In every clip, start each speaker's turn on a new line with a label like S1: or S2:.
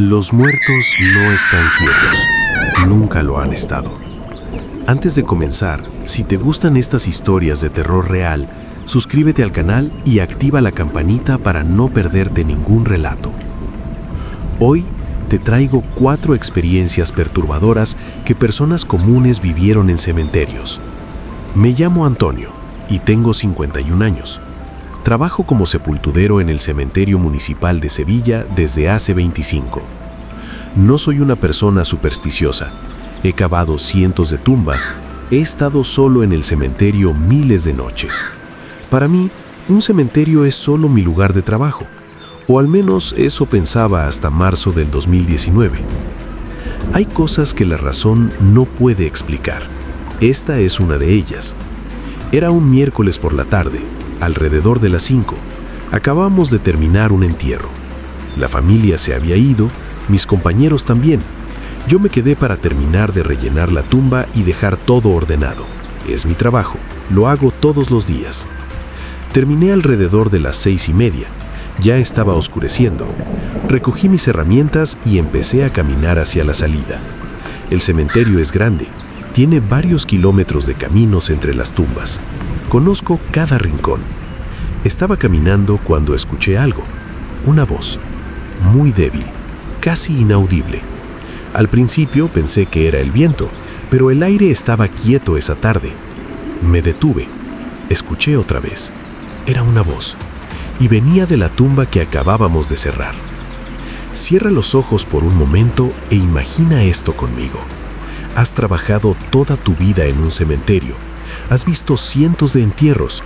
S1: Los muertos no están quietos, nunca lo han estado. Antes de comenzar, si te gustan estas historias de terror real, suscríbete al canal y activa la campanita para no perderte ningún relato. Hoy te traigo 4 experiencias perturbadoras que personas comunes vivieron en cementerios. Me llamo Antonio y tengo 51 años. Trabajo como sepulturero en el Cementerio Municipal de Sevilla desde hace 25. No soy una persona supersticiosa. He cavado cientos de tumbas. He estado solo en el cementerio miles de noches. Para mí, un cementerio es solo mi lugar de trabajo. O al menos eso pensaba hasta marzo del 2019. Hay cosas que la razón no puede explicar. Esta es una de ellas. Era un miércoles por la tarde. Alrededor de las 5, acabamos de terminar un entierro. La familia se había ido, mis compañeros también. Yo me quedé para terminar de rellenar la tumba y dejar todo ordenado. Es mi trabajo, lo hago todos los días. Terminé alrededor de las 6:30. Ya estaba oscureciendo. Recogí mis herramientas y empecé a caminar hacia la salida. El cementerio es grande, tiene varios kilómetros de caminos entre las tumbas. Conozco cada rincón. Estaba caminando cuando escuché algo. Una voz, muy débil, casi inaudible. Al principio pensé que era el viento, pero el aire estaba quieto esa tarde. Me detuve. Escuché otra vez. Era una voz, y venía de la tumba que acabábamos de cerrar. Cierra los ojos por un momento e imagina esto conmigo. Has trabajado toda tu vida en un cementerio. Has visto cientos de entierros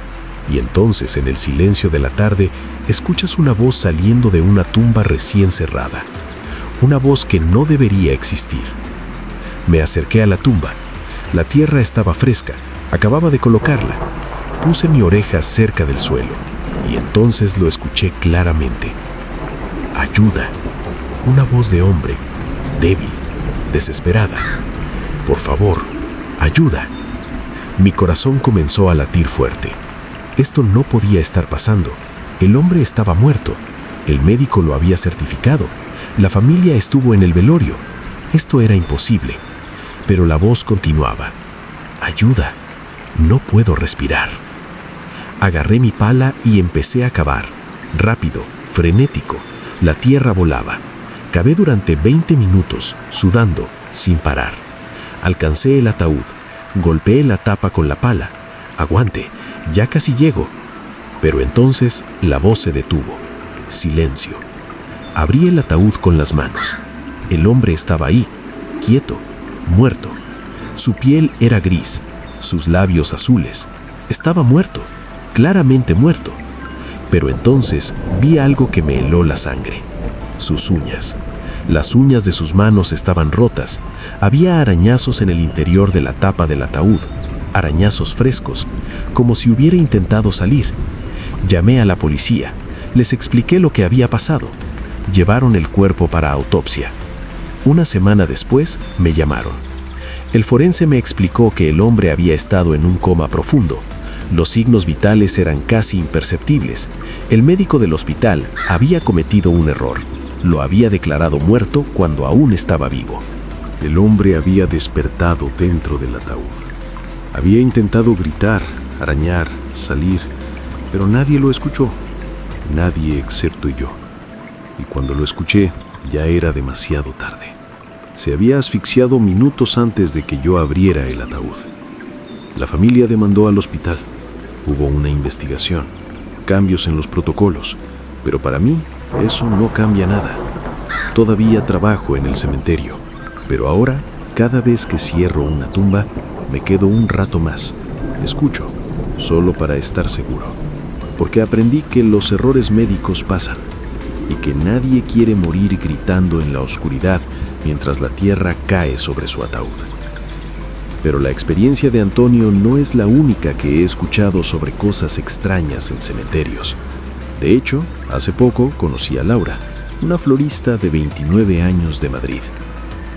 S1: y entonces en el silencio de la tarde escuchas una voz saliendo de una tumba recién cerrada. Una voz que no debería existir. Me acerqué a la tumba. La tierra estaba fresca, acababa de colocarla. Puse mi oreja cerca del suelo y entonces lo escuché claramente. Ayuda. Una voz de hombre, débil, desesperada. Por favor, ayuda. Mi corazón comenzó a latir fuerte. Esto no podía estar pasando. El hombre estaba muerto. El médico lo había certificado. La familia estuvo en el velorio. Esto era imposible. Pero la voz continuaba. Ayuda. No puedo respirar. Agarré mi pala y empecé a cavar. Rápido, frenético. La tierra volaba. Cavé durante 20 minutos, sudando, sin parar. Alcancé el ataúd. Golpeé la tapa con la pala. Aguante, ya casi llego. Pero entonces la voz se detuvo. Silencio. Abrí el ataúd con las manos. El hombre estaba ahí, quieto, muerto. Su piel era gris, sus labios azules. Estaba muerto, claramente muerto. Pero entonces vi algo que me heló la sangre. Sus uñas. Las uñas de sus manos estaban rotas. Había arañazos en el interior de la tapa del ataúd, arañazos frescos, como si hubiera intentado salir. Llamé a la policía. Les expliqué lo que había pasado. Llevaron el cuerpo para autopsia. Una semana después me llamaron. El forense me explicó que el hombre había estado en un coma profundo. Los signos vitales eran casi imperceptibles. El médico del hospital había cometido un error. Lo había declarado muerto cuando aún estaba vivo. El hombre había despertado dentro del ataúd. Había intentado gritar, arañar, salir, pero nadie lo escuchó. Nadie excepto yo. Y cuando lo escuché, ya era demasiado tarde. Se había asfixiado minutos antes de que yo abriera el ataúd. La familia demandó al hospital. Hubo una investigación, cambios en los protocolos, pero para mí eso no cambia nada. Todavía trabajo en el cementerio, pero ahora, cada vez que cierro una tumba, me quedo un rato más. Escucho, solo para estar seguro. Porque aprendí que los errores médicos pasan y que nadie quiere morir gritando en la oscuridad mientras la tierra cae sobre su ataúd. Pero la experiencia de Antonio no es la única que he escuchado sobre cosas extrañas en cementerios. De hecho, hace poco conocí a Laura, una florista de 29 años de Madrid.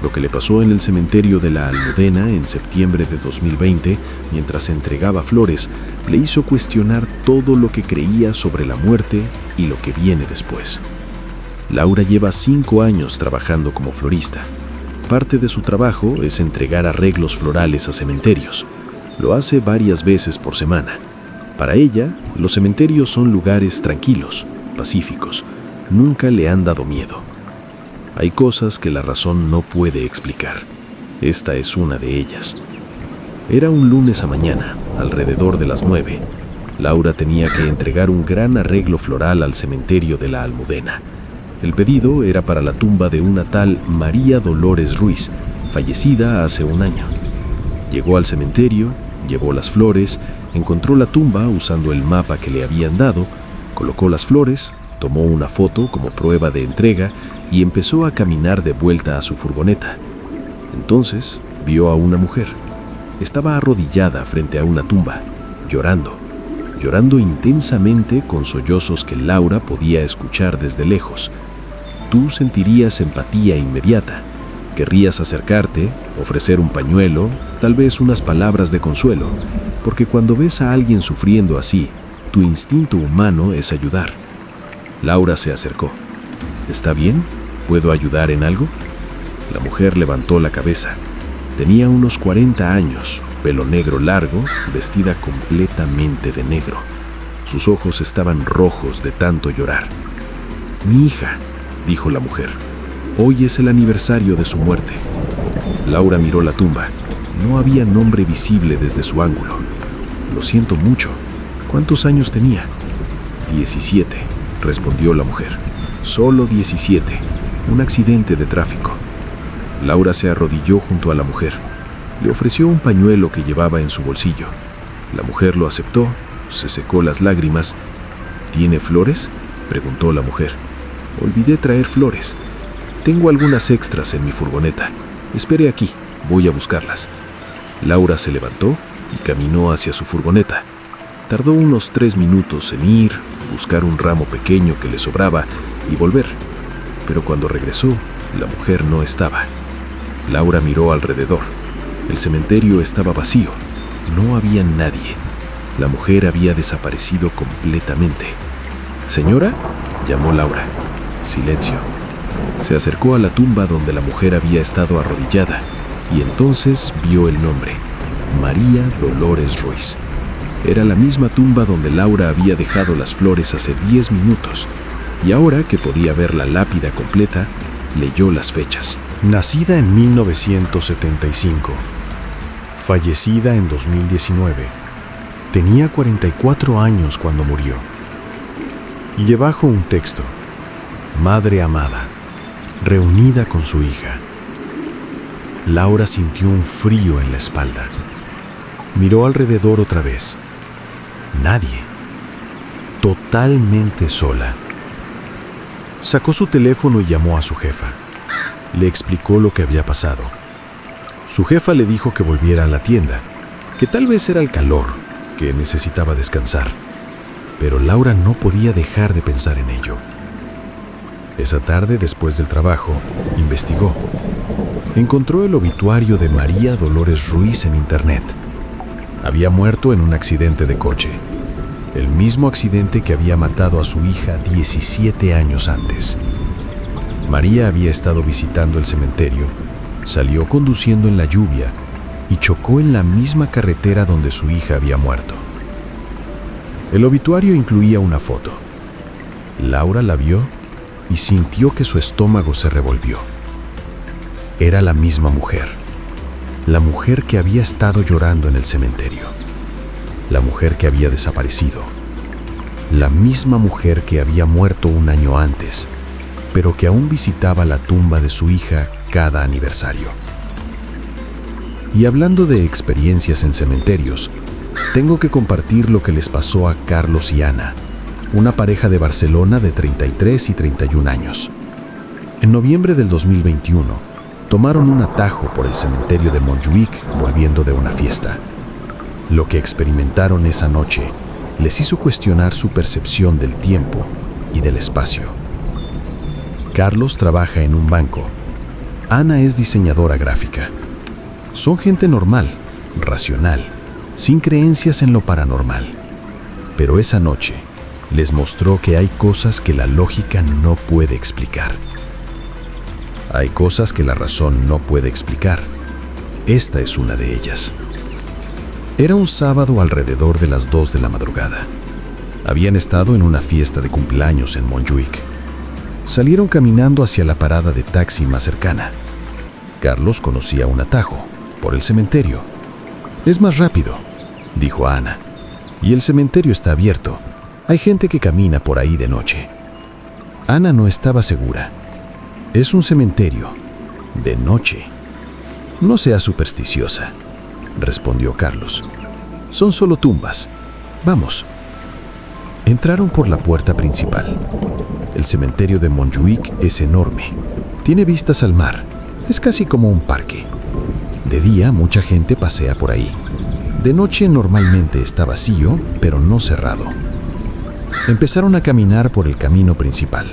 S1: Lo que le pasó en el cementerio de la Almudena en septiembre de 2020, mientras entregaba flores, le hizo cuestionar todo lo que creía sobre la muerte y lo que viene después. Laura lleva 5 años trabajando como florista. Parte de su trabajo es entregar arreglos florales a cementerios. Lo hace varias veces por semana. Para ella, los cementerios son lugares tranquilos, pacíficos. Nunca le han dado miedo. Hay cosas que la razón no puede explicar. Esta es una de ellas. Era un lunes a mañana, alrededor de las 9. Laura tenía que entregar un gran arreglo floral al cementerio de la Almudena. El pedido era para la tumba de una tal María Dolores Ruiz, fallecida hace un año. Llegó al cementerio, llevó las flores, encontró la tumba usando el mapa que le habían dado, colocó las flores, tomó una foto como prueba de entrega y empezó a caminar de vuelta a su furgoneta. Entonces vio a una mujer. Estaba arrodillada frente a una tumba, llorando intensamente con sollozos que Laura podía escuchar desde lejos. Tú sentirías empatía inmediata. Querrías acercarte, ofrecer un pañuelo, tal vez unas palabras de consuelo, porque cuando ves a alguien sufriendo así, tu instinto humano es ayudar. Laura se acercó. ¿Está bien? ¿Puedo ayudar en algo? La mujer levantó la cabeza. Tenía unos 40 años, pelo negro largo, vestida completamente de negro. Sus ojos estaban rojos de tanto llorar. «Mi hija», dijo la mujer, «hoy es el aniversario de su muerte». Laura miró la tumba. No había nombre visible desde su ángulo. «Lo siento mucho. ¿Cuántos años tenía?» 17, respondió la mujer. «Solo 17. Un accidente de tráfico». Laura se arrodilló junto a la mujer. Le ofreció un pañuelo que llevaba en su bolsillo. La mujer lo aceptó, se secó las lágrimas. ¿Tiene flores?, preguntó la mujer. «Olvidé traer flores. Tengo algunas extras en mi furgoneta. Espere aquí, voy a buscarlas». Laura se levantó y caminó hacia su furgoneta. Tardó unos 3 minutos en ir, buscar un ramo pequeño que le sobraba y volver. Pero cuando regresó, la mujer no estaba. Laura miró alrededor. El cementerio estaba vacío. No había nadie. La mujer había desaparecido completamente. «¿Señora?», llamó Laura. Silencio. Se acercó a la tumba donde la mujer había estado arrodillada y entonces vio el nombre: María Dolores Ruiz. Era la misma tumba donde Laura había dejado las flores hace 10 minutos y ahora que podía ver la lápida completa, leyó las fechas. Nacida en 1975, fallecida en 2019, tenía 44 años cuando murió. Y debajo un texto: Madre amada, reunida con su hija. Laura sintió un frío en la espalda. Miró alrededor otra vez. Nadie. Totalmente sola. Sacó su teléfono y llamó a su jefa. Le explicó lo que había pasado. Su jefa le dijo que volviera a la tienda, que tal vez era el calor, que necesitaba descansar. Pero Laura no podía dejar de pensar en ello. Esa tarde, después del trabajo, investigó. Encontró el obituario de María Dolores Ruiz en internet. Había muerto en un accidente de coche, el mismo accidente que había matado a su hija 17 años antes. María había estado visitando el cementerio, salió conduciendo en la lluvia y chocó en la misma carretera donde su hija había muerto. El obituario incluía una foto. Laura la vio y sintió que su estómago se revolvió. Era la misma mujer, la mujer que había estado llorando en el cementerio, la mujer que había desaparecido, la misma mujer que había muerto un año antes, pero que aún visitaba la tumba de su hija cada aniversario. Y hablando de experiencias en cementerios, tengo que compartir lo que les pasó a Carlos y Ana, una pareja de Barcelona de 33 y 31 años. En noviembre del 2021, tomaron un atajo por el cementerio de Montjuïc volviendo de una fiesta. Lo que experimentaron esa noche les hizo cuestionar su percepción del tiempo y del espacio. Carlos trabaja en un banco. Ana es diseñadora gráfica. Son gente normal, racional, sin creencias en lo paranormal. Pero esa noche Les mostró que hay cosas que la lógica no puede explicar. Hay cosas que la razón no puede explicar. Esta es una de ellas. Era un sábado alrededor de las 2 de la madrugada. Habían estado en una fiesta de cumpleaños en Montjuic. Salieron caminando hacia la parada de taxi más cercana. Carlos conocía un atajo, por el cementerio. «Es más rápido», dijo Ana. «Y el cementerio está abierto. Hay gente que camina por ahí de noche». Ana no estaba segura. «Es un cementerio. De noche». «No seas supersticiosa», respondió Carlos. «Son solo tumbas. Vamos». Entraron por la puerta principal. El cementerio de Montjuic es enorme. Tiene vistas al mar. Es casi como un parque. De día mucha gente pasea por ahí. De noche normalmente está vacío, pero no cerrado. Empezaron a caminar por el camino principal.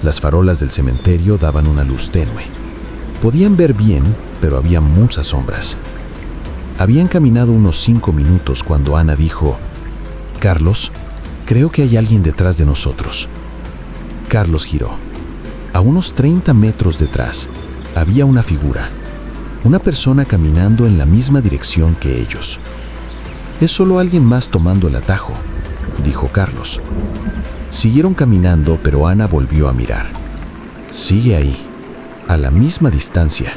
S1: Las farolas del cementerio daban una luz tenue. Podían ver bien, pero había muchas sombras. Habían caminado unos 5 minutos cuando Ana dijo: «Carlos, creo que hay alguien detrás de nosotros». Carlos giró. A unos 30 metros detrás había una figura, una persona caminando en la misma dirección que ellos. «Es solo alguien más tomando el atajo», dijo Carlos. Siguieron caminando, pero Ana volvió a mirar. «Sigue ahí, a la misma distancia».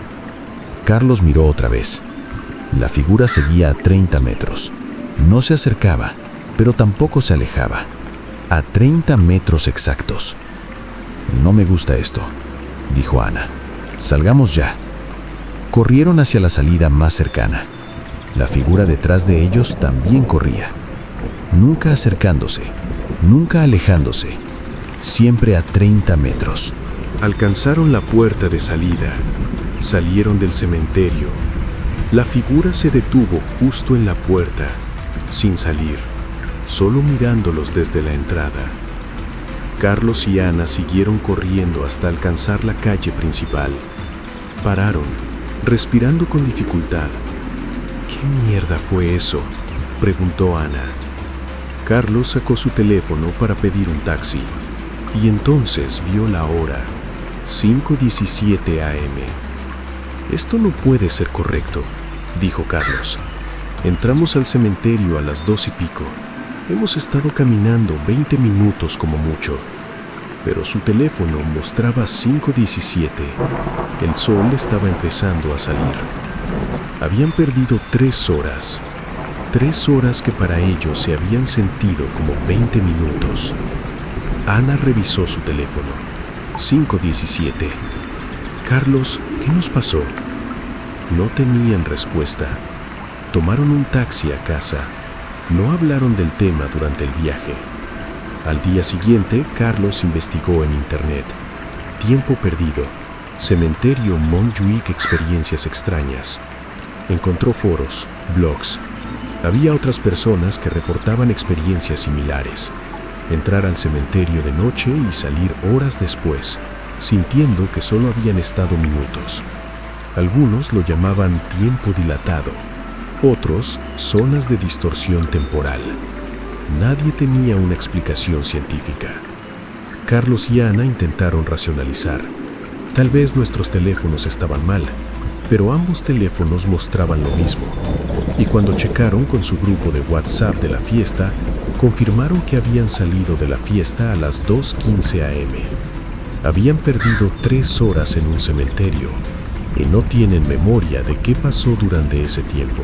S1: Carlos miró otra vez. La figura seguía a 30 metros. No se acercaba, pero tampoco se alejaba. A 30 metros exactos. «No me gusta esto», dijo Ana. «Salgamos ya». Corrieron hacia la salida más cercana. La figura detrás de ellos también corría. Nunca acercándose, nunca alejándose. Siempre a 30 metros. Alcanzaron la puerta de salida. Salieron del cementerio. La figura se detuvo justo en la puerta, sin salir, solo mirándolos desde la entrada. Carlos y Ana siguieron corriendo hasta alcanzar la calle principal. Pararon, respirando con dificultad. «¿Qué mierda fue eso?», preguntó Ana. Carlos sacó su teléfono para pedir un taxi, y entonces vio la hora, 5:17 a.m. «Esto no puede ser correcto», dijo Carlos. «Entramos al cementerio a las 2 y pico. Hemos estado caminando 20 minutos como mucho». Pero su teléfono mostraba 5:17. El sol estaba empezando a salir. Habían perdido 3 horas. 3 horas que para ellos se habían sentido como 20 minutos. Ana revisó su teléfono. 5:17. «Carlos, ¿qué nos pasó?». No tenían respuesta. Tomaron un taxi a casa. No hablaron del tema durante el viaje. Al día siguiente, Carlos investigó en internet. Tiempo perdido. Cementerio Montjuic, experiencias extrañas. Encontró foros, blogs. Había otras personas que reportaban experiencias similares. Entrar al cementerio de noche y salir horas después, sintiendo que solo habían estado minutos. Algunos lo llamaban tiempo dilatado, otros zonas de distorsión temporal. Nadie tenía una explicación científica. Carlos y Ana intentaron racionalizar. Tal vez nuestros teléfonos estaban mal, pero ambos teléfonos mostraban lo mismo. Y cuando checaron con su grupo de WhatsApp de la fiesta, confirmaron que habían salido de la fiesta a las 2:15 a.m. Habían perdido 3 horas en un cementerio y no tienen memoria de qué pasó durante ese tiempo.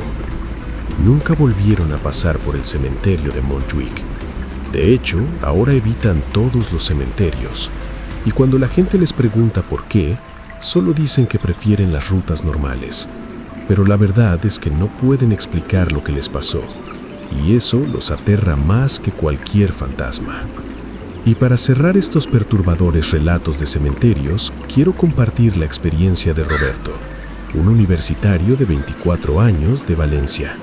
S1: Nunca volvieron a pasar por el cementerio de Montjuic. De hecho, ahora evitan todos los cementerios, y cuando la gente les pregunta por qué, solo dicen que prefieren las rutas normales. Pero la verdad es que no pueden explicar lo que les pasó, y eso los aterra más que cualquier fantasma. Y para cerrar estos perturbadores relatos de cementerios, quiero compartir la experiencia de Roberto, un universitario de 24 años de Valencia.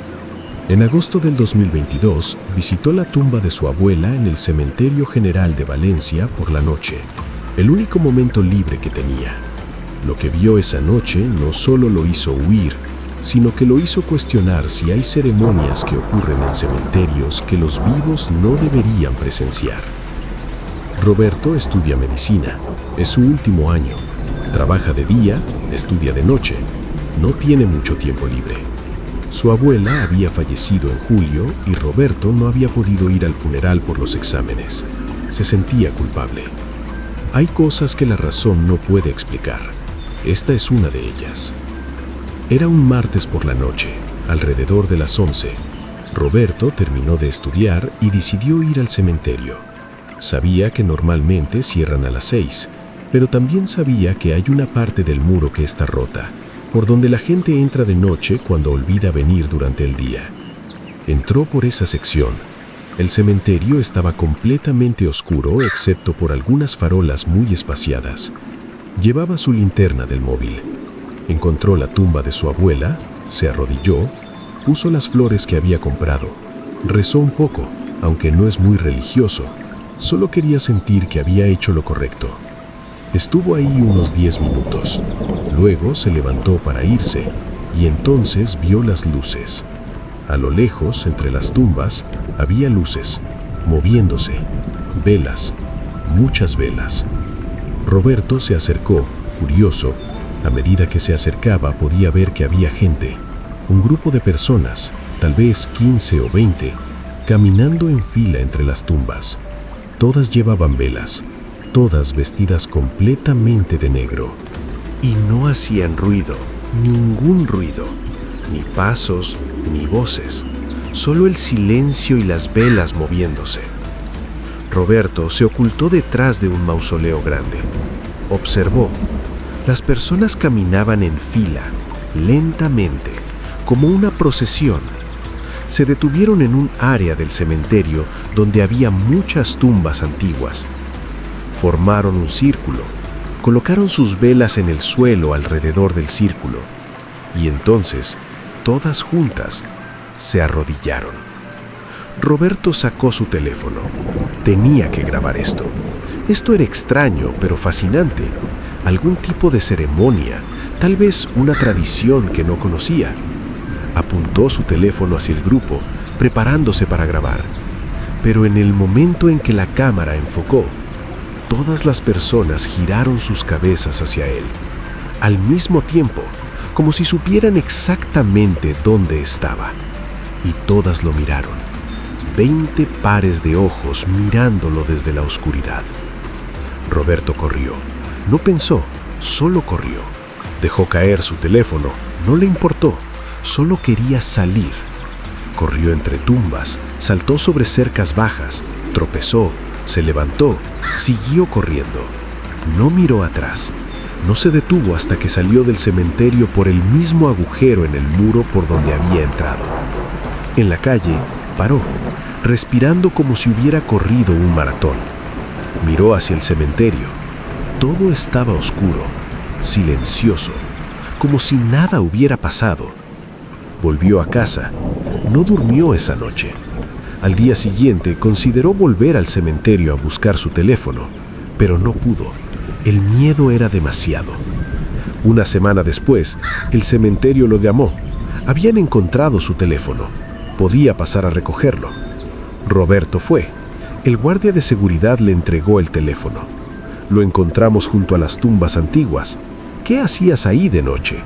S1: En agosto del 2022, visitó la tumba de su abuela en el Cementerio General de Valencia por la noche, el único momento libre que tenía. Lo que vio esa noche no solo lo hizo huir, sino que lo hizo cuestionar si hay ceremonias que ocurren en cementerios que los vivos no deberían presenciar. Roberto estudia medicina, es su último año, trabaja de día, estudia de noche, no tiene mucho tiempo libre. Su abuela había fallecido en julio y Roberto no había podido ir al funeral por los exámenes. Se sentía culpable. Hay cosas que la razón no puede explicar. Esta es una de ellas. Era un martes por la noche, alrededor de las 11. Roberto terminó de estudiar y decidió ir al cementerio. Sabía que normalmente cierran a las 6, pero también sabía que hay una parte del muro que está rota, por donde la gente entra de noche cuando olvida venir durante el día. Entró por esa sección. El cementerio estaba completamente oscuro excepto por algunas farolas muy espaciadas. Llevaba su linterna del móvil. Encontró la tumba de su abuela, se arrodilló, puso las flores que había comprado. Rezó un poco, aunque no es muy religioso. Solo quería sentir que había hecho lo correcto. Estuvo ahí unos 10 minutos. Luego se levantó para irse y entonces vio las luces. A lo lejos, entre las tumbas, había luces, moviéndose, velas, muchas velas. Roberto se acercó, curioso. A medida que se acercaba podía ver que había gente, un grupo de personas, tal vez 15 o 20, caminando en fila entre las tumbas. Todas llevaban velas, todas vestidas completamente de negro. Y no hacían ruido, ningún ruido, ni pasos, ni voces, solo el silencio y las velas moviéndose. Roberto se ocultó detrás de un mausoleo grande. Observó. Las personas caminaban en fila, lentamente, como una procesión. Se detuvieron en un área del cementerio donde había muchas tumbas antiguas. Formaron un círculo, colocaron sus velas en el suelo alrededor del círculo, y entonces, todas juntas, se arrodillaron. Roberto sacó su teléfono. Tenía que grabar esto. Esto era extraño, pero fascinante. Algún tipo de ceremonia, tal vez una tradición que no conocía. Apuntó su teléfono hacia el grupo, preparándose para grabar. Pero en el momento en que la cámara enfocó, todas las personas giraron sus cabezas hacia él, al mismo tiempo, como si supieran exactamente dónde estaba. Y todas lo miraron, 20 pares de ojos mirándolo desde la oscuridad. Roberto corrió. No pensó, solo corrió. Dejó caer su teléfono, no le importó, solo quería salir. Corrió entre tumbas, saltó sobre cercas bajas, tropezó, se levantó, siguió corriendo. No miró atrás. No se detuvo hasta que salió del cementerio por el mismo agujero en el muro por donde había entrado. En la calle, paró, respirando como si hubiera corrido un maratón. Miró hacia el cementerio. Todo estaba oscuro, silencioso, como si nada hubiera pasado. Volvió a casa. No durmió esa noche. Al día siguiente consideró volver al cementerio a buscar su teléfono, pero no pudo. El miedo era demasiado. Una semana después, el cementerio lo llamó. Habían encontrado su teléfono. Podía pasar a recogerlo. Roberto fue. El guardia de seguridad le entregó el teléfono. Lo encontramos junto a las tumbas antiguas. ¿Qué hacías ahí de noche?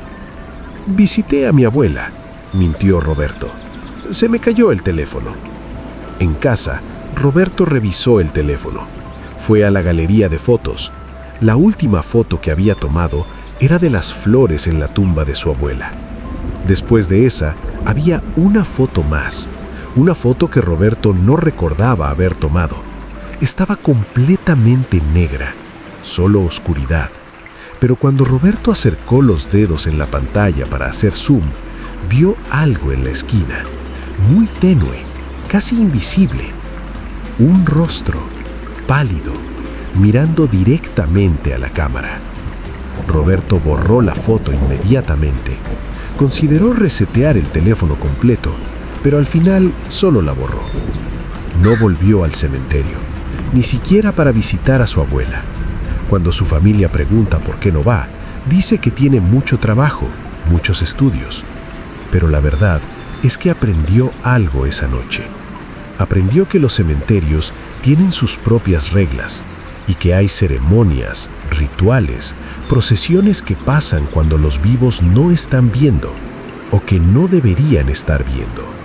S1: Visité a mi abuela, mintió Roberto. Se me cayó el teléfono. En casa, Roberto revisó el teléfono. Fue a la galería de fotos. La última foto que había tomado era de las flores en la tumba de su abuela. Después de esa, había una foto más. Una foto que Roberto no recordaba haber tomado. Estaba completamente negra. Solo oscuridad. Pero cuando Roberto acercó los dedos en la pantalla para hacer zoom, vio algo en la esquina, muy tenue, casi invisible. Un rostro, pálido, mirando directamente a la cámara. Roberto borró la foto inmediatamente. Consideró resetear el teléfono completo, pero al final solo la borró. No volvió al cementerio, ni siquiera para visitar a su abuela. Cuando su familia pregunta por qué no va, dice que tiene mucho trabajo, muchos estudios. pero la verdad es que aprendió algo esa noche. Aprendió que los cementerios tienen sus propias reglas y que hay ceremonias, rituales, procesiones que pasan cuando los vivos no están viendo o que no deberían estar viendo.